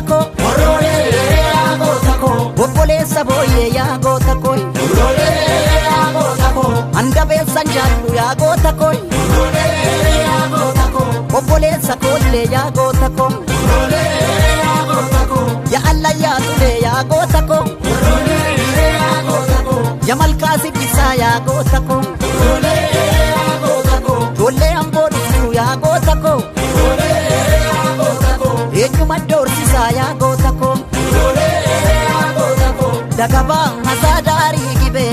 ko Orole yaagota ko obboleessa booyyee yaagota ko Orole yaagota ko handabeessan jaallu yaagota ko Orole yaagota ko obboleessa koollee yaagota ko Orole yaagota ko ya Allah yaatulee yaagota ko Orole yaagota ko ya malkaa sibbisaa yaagota ko Orole yaagota ko ijoollee amboo dhuftuu yaagota ko Orole yaagota ko eenyuma doorsisaa yaagota ko Orole yaagota ko dagabaa hasaa daarii gibee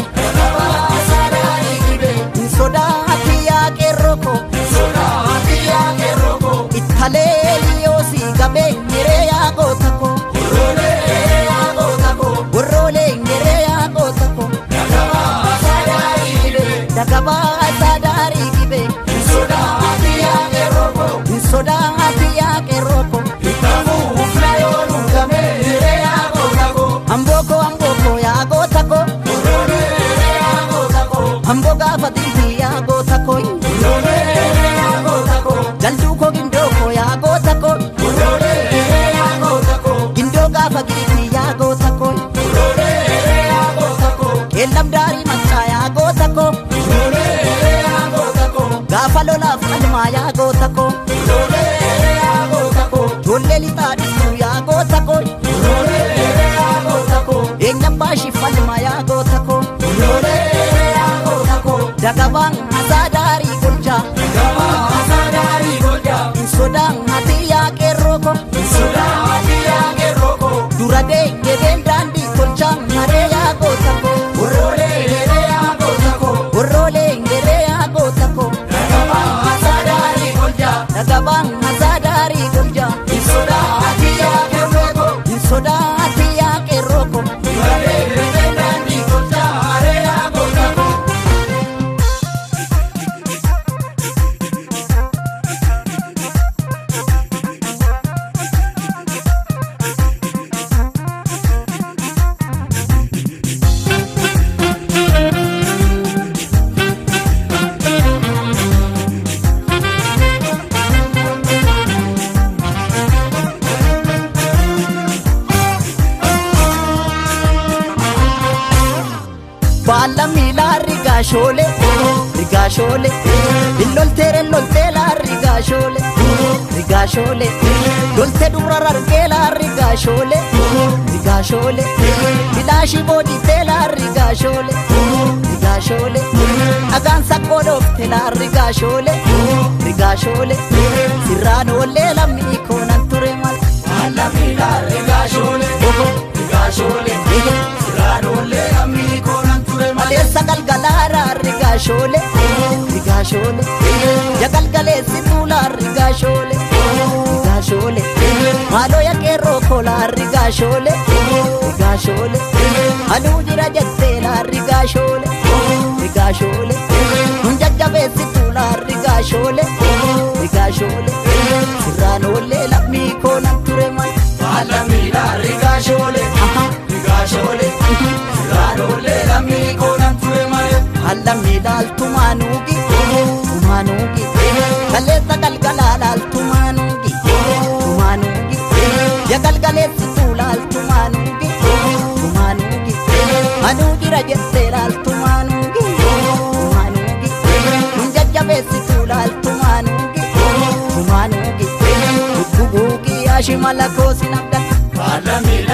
Sadari gibe sodaati yaa qeerroo ko Sodaati yaagero ko ittalee liyoosii gabee nyeree yaagota ko Orole yaagota ko warroolee nyeree yaagota ko Sadari gibe dagabaa hasaa daarii gibee Sodaati yaagero ko sodaati yaa qeerroo ko Ufna yoonu game yaagota ko ambooko yaagota ko Orole yaagota ko amboo gaafa diitii yaagota ko Orole yaagota ko jalduu ko gindoo ko yaagota ko Orole yaagota ko gindoo gaafa diitii yaagota ko Orole yaagota ko qeellam daarii maccaa yaagota ko Orole yaagota ko gaafa lolaaf qalmaa yaagota ko Orole yaagota ko ijoollee lixaa dhuftuu yaagota ko Orole yaagota ko eenyam baashii falmaa yaagota ko Orole yaagota ko dagabaan hasaa daarii golchaa Sadari goja sodaan hatii yaa qeerroo ko Sodaati yaagero ko dura deemeen daandii tolchaa haree yaagota ko Orole yaagota ko warroolee nyeree yaagota ko Sadari goja dagabaan hasaa daarii golchaa Sodaati yaagero ko sodaati yaa qeerroo ko Dandi goja are yaagota ko baala miilaa rigaashoolee illolteere lolteelaa rigaashoolee lolte dubra rargeelaa rigaashoolee bilaashii booditeelaa rigaashoolee dhagaan saqqoo dhoofteelaa rigaashoolee sirraan oollee lammii koonan ture mala Alamila regashole Regashole Ranole ammi konan ture male maleessa galgalaaraa rigaashoolee ya galgaleessi tuulaa rigaashoolee maaloo ya qeerroo koolaa rigaashoolee aduu jira jetteelaa rigaashoolee nun jajjabeessi tuulaa rigaashoolee sirraan oollee lammii koonan ture mala Alamila regashole Regashole Ranole ammi konan ture male hallamni laaltumaanuugi kaleessa galgalaa laaltumaanuugi ya galgaleessituu laaltumaanuugi aduu jira jettee laaltumaanuugi nun jajjabeessituu laaltumaanuugi lubbuguugi ashimala koosi nabdan Alamila